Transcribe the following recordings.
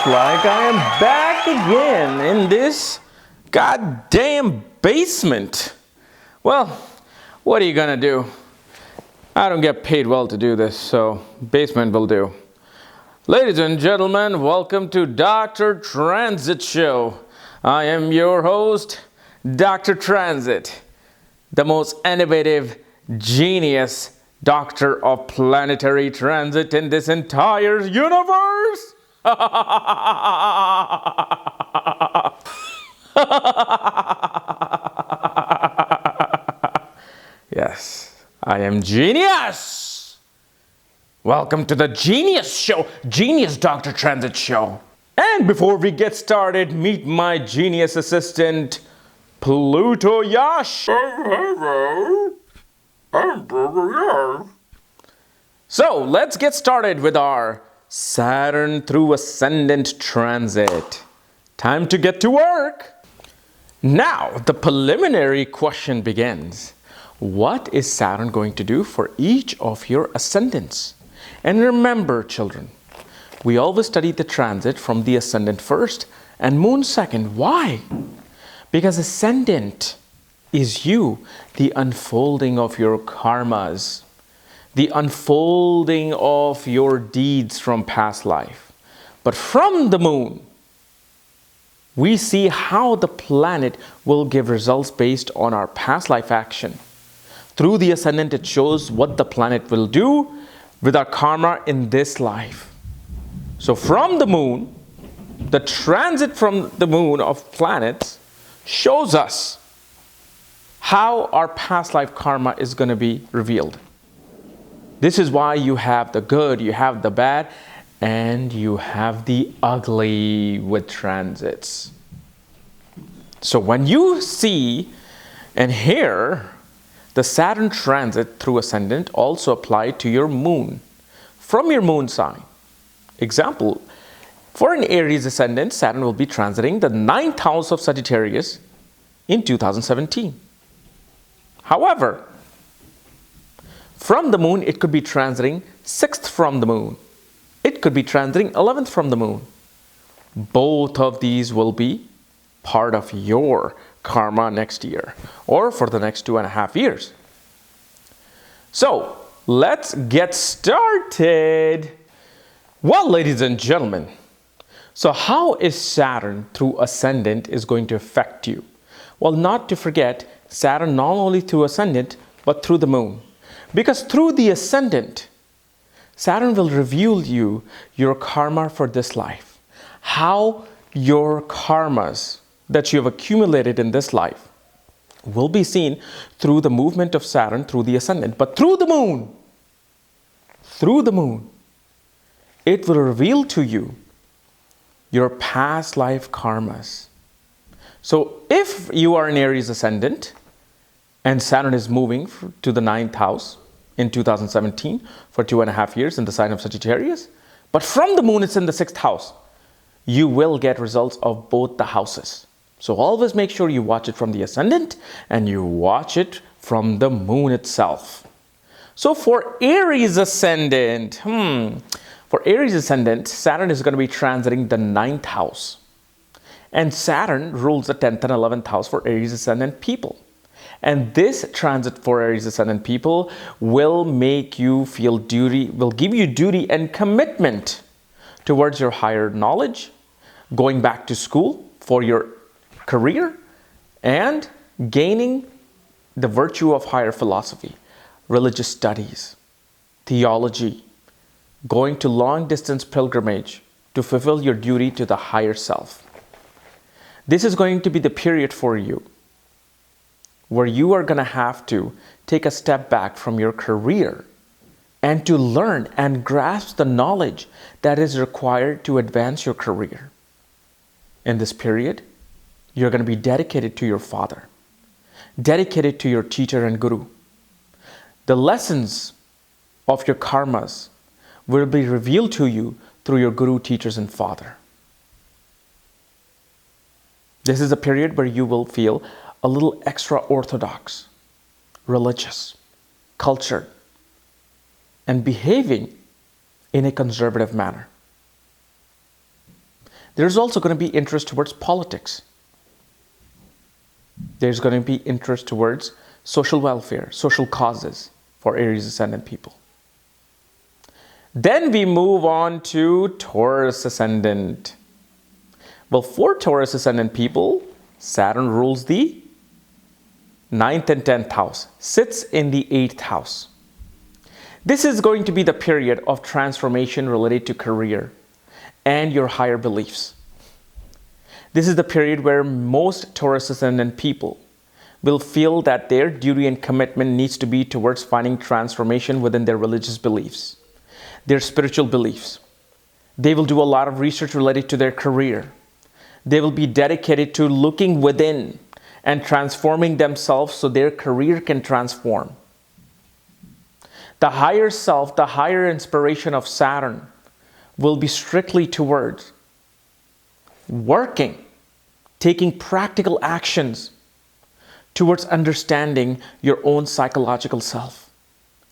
looks like I am back again in this goddamn basement. Well, what are you gonna do? I don't get paid well to do this, so basement will do. Ladies and gentlemen, welcome to Dr. Transit Show. I am your host, Dr. Transit, the most innovative, genius doctor of planetary transit in this entire universe. Yes, I am genius. Welcome to the Genius Show, Genius Dr. Transit Show. And before we get started, meet my genius assistant, Pluto Yash. Hello. I'm Pluto. So let's get started with our Saturn through ascendant transit. Time to get to work. Now, the preliminary question begins. What is Saturn going to do for each of your ascendants? And remember, children, we always study the transit from the ascendant first and moon second. Why? Because ascendant is you, the unfolding of your karmas, the unfolding of your deeds from past life. But from the moon, we see how the planet will give results based on our past life action. Through the ascendant, it shows what the planet will do with our karma in this life. So from the moon, the transit from the moon of planets shows us how our past life karma is going to be revealed. This is why you have the good, you have the bad, and you have the ugly with transits. So when you see and hear the Saturn transit through ascendant also apply to your moon from your moon sign. Example, for an Aries ascendant, Saturn will be transiting the 9th house of Sagittarius in 2017. However, from the moon, it could be transiting 6th from the moon. It could be transiting 11th from the moon. Both of these will be part of your karma next year or for the next 2.5 years. So let's get started. Well, ladies and gentlemen, so how is Saturn through ascendant is going to affect you? Well, not to forget, Saturn not only through ascendant, but through the moon. Because through the ascendant, Saturn will reveal you your karma for this life. How your karmas that you have accumulated in this life will be seen through the movement of Saturn through the ascendant. But through the moon, it will reveal to you your past life karmas. So if you are an Aries ascendant and Saturn is moving to the 9th house in 2017 for 2.5 years in the sign of Sagittarius, but from the moon it's in the 6th house, you will get results of both the houses. So always make sure you watch it from the ascendant and you watch it from the moon itself. So for Aries ascendant, Saturn is going to be transiting the 9th house. And Saturn rules the 10th and 11th house for Aries ascendant people. And this transit for Aries ascendant people will make you feel duty, will give you duty and commitment towards your higher knowledge, going back to school for your career, and gaining the virtue of higher philosophy, religious studies, theology, going to long distance pilgrimage to fulfill your duty to the higher self. This is going to be the period for you where you are going to have to take a step back from your career and to learn and grasp the knowledge that is required to advance your career. In this period, you're going to be dedicated to your father, dedicated to your teacher and guru. The lessons of your karmas will be revealed to you through your guru, teachers, and father. This is a period where you will feel a little extra orthodox, religious, cultured, and behaving in a conservative manner. There's also going to be interest towards politics. There's going to be interest towards social welfare, social causes for Aries ascendant people. Then we move on to Taurus ascendant. Well, for Taurus ascendant people, Saturn rules the 9th and 10th house, sits in the 8th house. This is going to be the period of transformation related to career and your higher beliefs. This is the period where most Taurus ascendant people will feel that their duty and commitment needs to be towards finding transformation within their religious beliefs, their spiritual beliefs. They will do a lot of research related to their career. They will be dedicated to looking within and transforming themselves so their career can transform. The higher self, the higher inspiration of Saturn will be strictly towards working, taking practical actions towards understanding your own psychological self,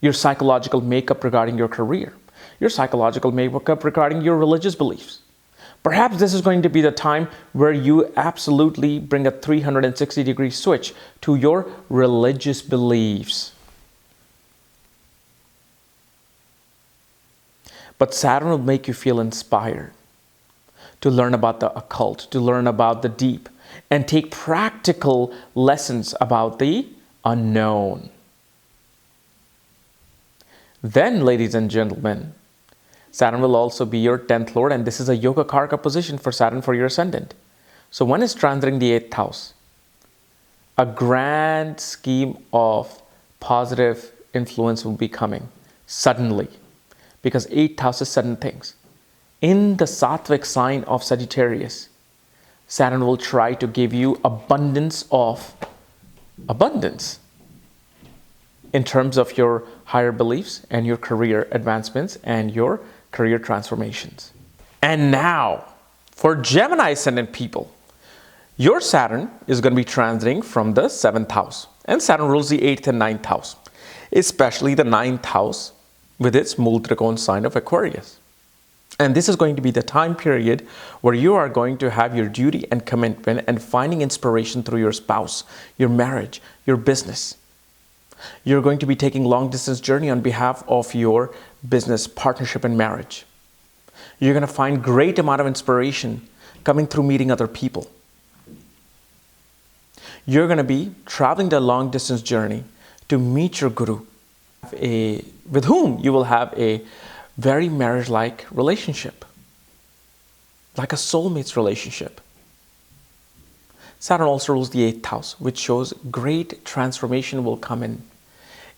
your psychological makeup regarding your career, your psychological makeup regarding your religious beliefs. Perhaps this is going to be the time where you absolutely bring a 360-degree switch to your religious beliefs. But Saturn will make you feel inspired to learn about the occult, to learn about the deep, and take practical lessons about the unknown. Then, ladies and gentlemen, Saturn will also be your 10th lord, and this is a yoga karka position for Saturn for your ascendant. So when it's transiting the 8th house, a grand scheme of positive influence will be coming suddenly, because 8th house is sudden things. In the Sattvic sign of Sagittarius, Saturn will try to give you abundance in terms of your higher beliefs and your career advancements and your career transformations. And now, for Gemini ascendant people, your Saturn is going to be transiting from the 7th house. And Saturn rules the 8th and 9th house, especially the 9th house with its Muldragon sign of Aquarius. And this is going to be the time period where you are going to have your duty and commitment and finding inspiration through your spouse, your marriage, your business. You're going to be taking long distance journey on behalf of your business, partnership, and marriage. You're going to find great amount of inspiration coming through meeting other people. You're going to be traveling the long distance journey to meet your guru, with whom you will have a very marriage-like relationship, like a soulmate's relationship. Saturn also rules the 8th house, which shows great transformation will come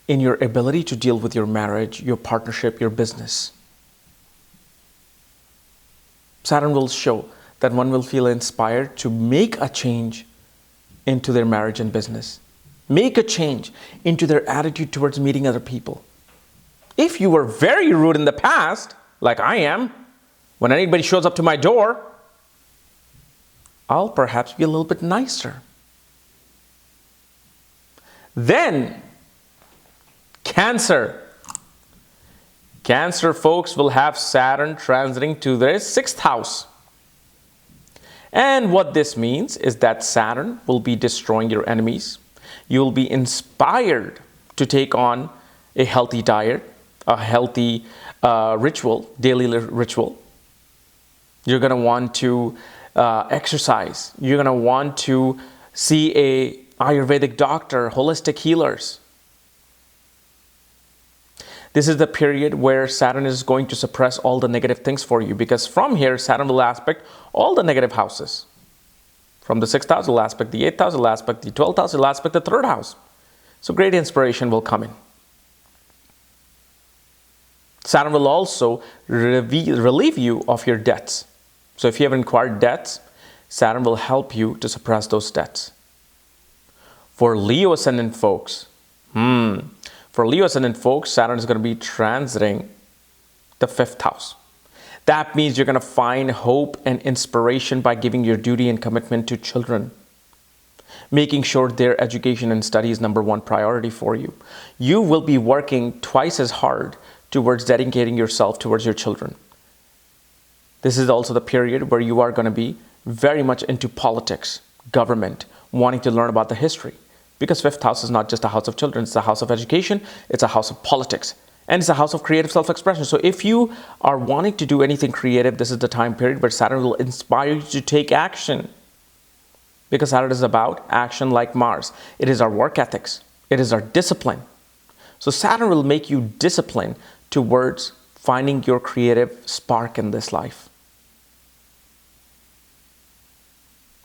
in your ability to deal with your marriage, your partnership, your business. Saturn will show that one will feel inspired to make a change into their marriage and business. Make a change into their attitude towards meeting other people. If you were very rude in the past, like I am, when anybody shows up to my door, I'll perhaps be a little bit nicer. Then, Cancer. Cancer folks will have Saturn transiting to their 6th house. And what this means is that Saturn will be destroying your enemies. You will be inspired to take on a healthy diet, a healthy ritual, daily ritual. You're going to want to exercise. You're going to want to see a Ayurvedic doctor, holistic healers. This is the period where Saturn is going to suppress all the negative things for you, because from here, Saturn will aspect all the negative houses. From the 6th house, it will aspect the 8th house, it will aspect the 12th house, it will aspect the 3rd house. So great inspiration will come in. Saturn will also relieve you of your debts. So if you have incurred debts, Saturn will help you to suppress those debts. For Leo ascendant folks, Saturn is going to be transiting the 5th house. That means you're going to find hope and inspiration by giving your duty and commitment to children, making sure their education and study is #1 priority for you. You will be working twice as hard towards dedicating yourself towards your children. This is also the period where you are going to be very much into politics, government, wanting to learn about the history. Because fifth house is not just a house of children, it's a house of education, it's a house of politics, and it's a house of creative self-expression. So if you are wanting to do anything creative, this is the time period where Saturn will inspire you to take action. Because Saturn is about action like Mars. It is our work ethics. It is our discipline. So Saturn will make you disciplined towards finding your creative spark in this life.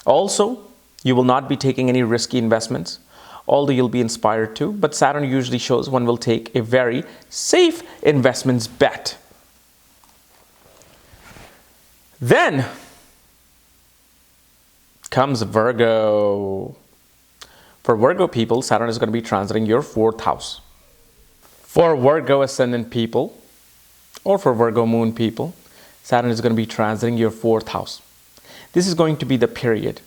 Also, you will not be taking any risky investments, although you'll be inspired to, but Saturn usually shows one will take a very safe investments bet. Then comes Virgo. For Virgo people, Saturn is going to be transiting your 4th house. For Virgo ascendant people, or for Virgo moon people, Saturn is going to be transiting your 4th house. This is going to be the period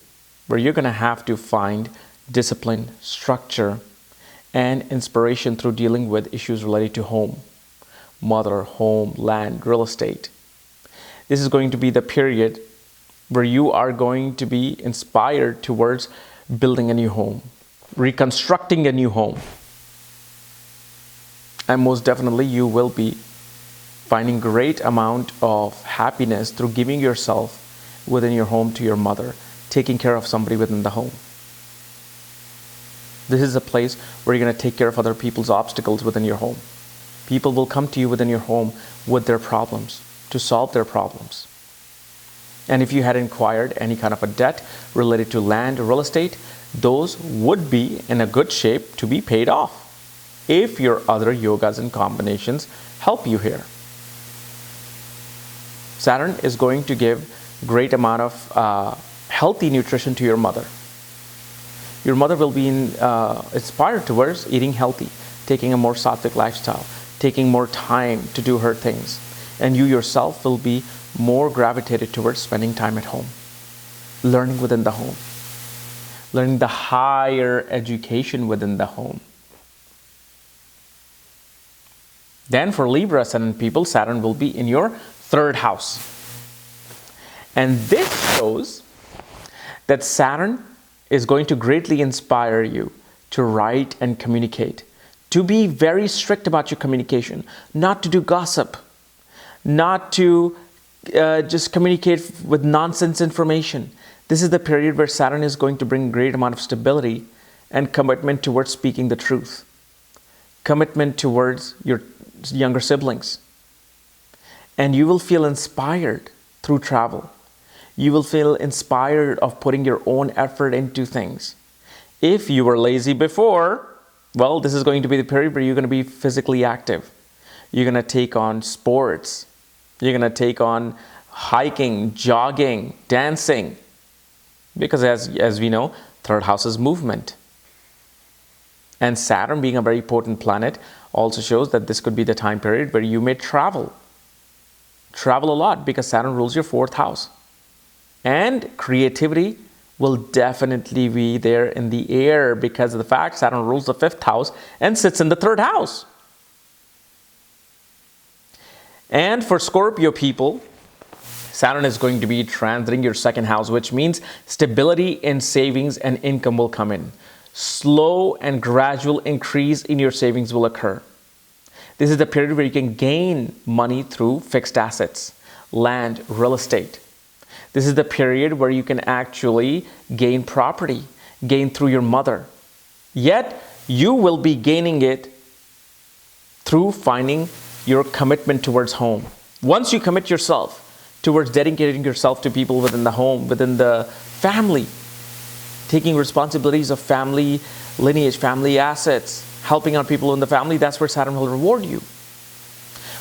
where you're going to have to find discipline, structure, and inspiration through dealing with issues related to home, mother, home, land, real estate. This is going to be the period where you are going to be inspired towards building a new home, reconstructing a new home. And most definitely you will be finding great amount of happiness through giving yourself within your home to your mother, taking care of somebody within the home. This is a place where you're going to take care of other people's obstacles within your home. People will come to you within your home with their problems, to solve their problems. And if you had inquired any kind of a debt related to land or real estate, those would be in a good shape to be paid off if your other yogas and combinations help you here. Saturn is going to give great amount of healthy nutrition to your mother. Your mother will be inspired towards eating healthy, taking a more sattvic lifestyle, taking more time to do her things. And you yourself will be more gravitated towards spending time at home, learning within the home, learning the higher education within the home. Then for Libra ascendant people, Saturn will be in your 3rd house. And this shows that Saturn is going to greatly inspire you to write and communicate, to be very strict about your communication, not to do gossip, not to just communicate with nonsense information. This is the period where Saturn is going to bring a great amount of stability and commitment towards speaking the truth, commitment towards your younger siblings. And you will feel inspired through travel. You will feel inspired of putting your own effort into things. If you were lazy before, well, this is going to be the period where you're going to be physically active. You're going to take on sports. You're going to take on hiking, jogging, dancing. Because as we know, 3rd house is movement. And Saturn, being a very potent planet, also shows that this could be the time period where you may travel. Travel a lot because Saturn rules your 4th house. And creativity will definitely be there in the air because of the fact Saturn rules the 5th house and sits in the 3rd house. And for Scorpio people, Saturn is going to be transiting your 2nd house, which means stability in savings and income will come in. Slow and gradual increase in your savings will occur. This is the period where you can gain money through fixed assets, land, real estate. This is the period where you can actually gain property, gain through your mother. Yet, you will be gaining it through finding your commitment towards home. Once you commit yourself towards dedicating yourself to people within the home, within the family, taking responsibilities of family lineage, family assets, helping out people in the family, that's where Saturn will reward you.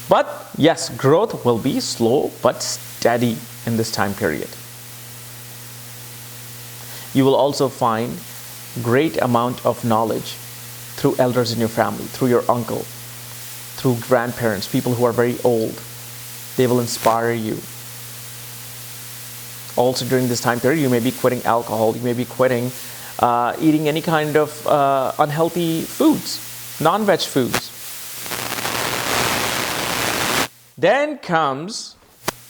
But yes, growth will be slow but steady in this time period. You will also find great amount of knowledge through elders in your family, through your uncle, through grandparents, people who are very old. They will inspire you. Also during this time period, you may be quitting alcohol, you may be quitting eating any kind of unhealthy foods, non-veg foods. Then comes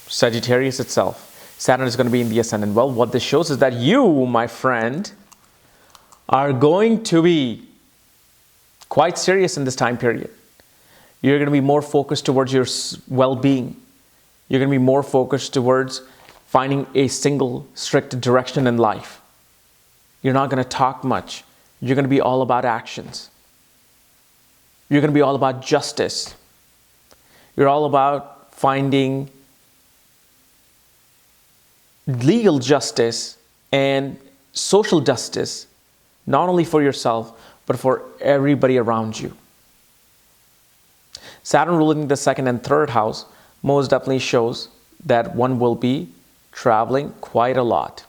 Sagittarius itself. Saturn is going to be in the ascendant. Well, what this shows is that you, my friend, are going to be quite serious in this time period. You're going to be more focused towards your well-being. You're going to be more focused towards finding a single strict direction in life. You're not going to talk much. You're going to be all about actions. You're going to be all about justice. You're all about finding legal justice and social justice, not only for yourself, but for everybody around you. Saturn ruling the second and third house most definitely shows that one will be traveling quite a lot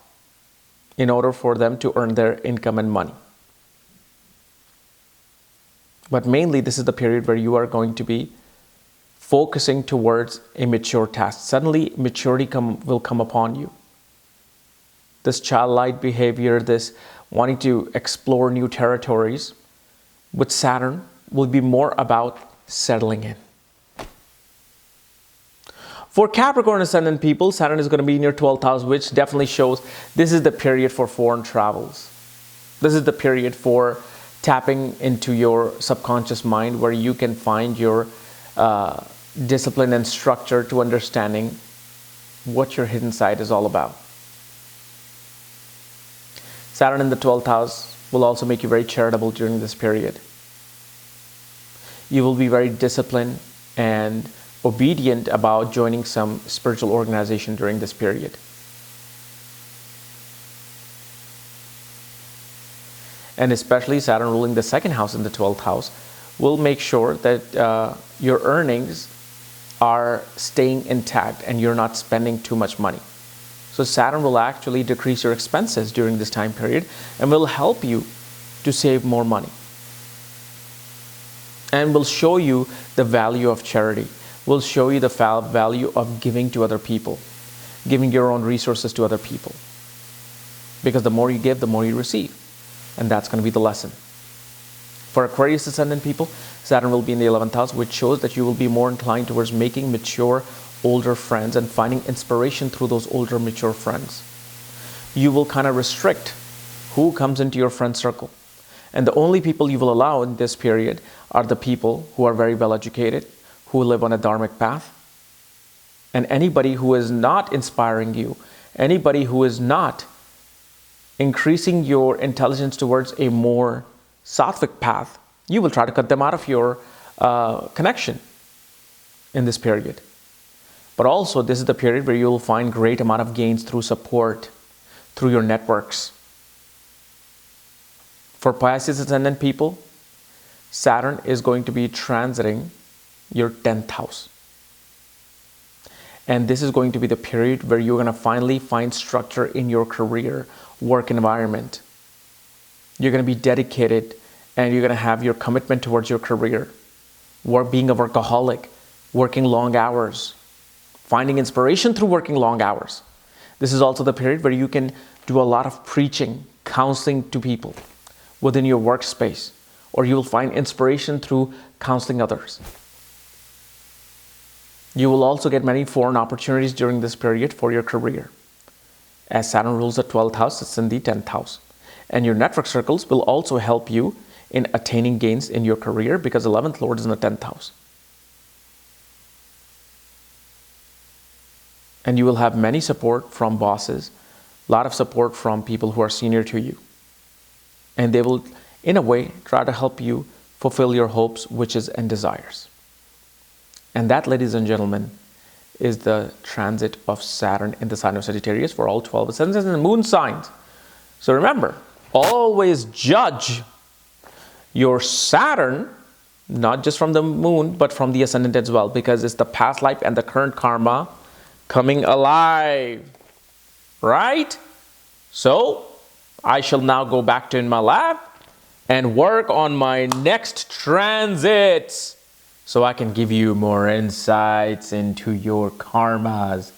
in order for them to earn their income and money. But mainly, this is the period where you are going to be focusing towards a mature task. Suddenly, maturity will come upon you. This childlike behavior, this wanting to explore new territories with Saturn will be more about settling in. For Capricorn ascendant people, Saturn is going to be in your 12th house, which definitely shows this is the period for foreign travels. This is the period for tapping into your subconscious mind, where you can find your discipline and structure to understanding what your hidden side is all about. Saturn in the 12th house will also make you very charitable during this period. You will be very disciplined and obedient about joining some spiritual organization during this period. And especially Saturn ruling the second house in the 12th house will make sure that your earnings are staying intact and you're not spending too much money. So Saturn will actually decrease your expenses during this time period and will help you to save more money. And will show you the value of charity, will show you the value of giving to other people, giving your own resources to other people. Because the more you give, the more you receive. And that's going to be the lesson. For Aquarius ascendant people, Saturn will be in the 11th house, which shows that you will be more inclined towards making mature, older friends and finding inspiration through those older, mature friends. You will kind of restrict who comes into your friend circle. And the only people you will allow in this period are the people who are very well educated, who live on a dharmic path. And anybody who is not inspiring you, anybody who is not increasing your intelligence towards a more sattvic path, you will try to cut them out of your connection in this period. But also, this is the period where you will find great amount of gains through support, through your networks. For Pisces ascendant people, Saturn is going to be transiting your 10th house. And this is going to be the period where you're going to finally find structure in your career, work environment. You're going to be dedicated and you're going to have your commitment towards your career. Being a workaholic, working long hours, finding inspiration through working long hours. This is also the period where you can do a lot of preaching, counseling to people within your workspace, or you will find inspiration through counseling others. You will also get many foreign opportunities during this period for your career. As Saturn rules the 12th house, it's in the 10th house. And your network circles will also help you in attaining gains in your career because 11th Lord is in the 10th house. And you will have many support from bosses, a lot of support from people who are senior to you. And they will, in a way, try to help you fulfill your hopes, wishes, and desires. And that, ladies and gentlemen, is the transit of Saturn in the sign of Sagittarius for all 12 ascendants and the moon signs. So remember, always judge your Saturn, not just from the moon, but from the ascendant as well, because it's the past life and the current karma coming alive, right? So I shall now go back to in my lab and work on my next transits so I can give you more insights into your karmas.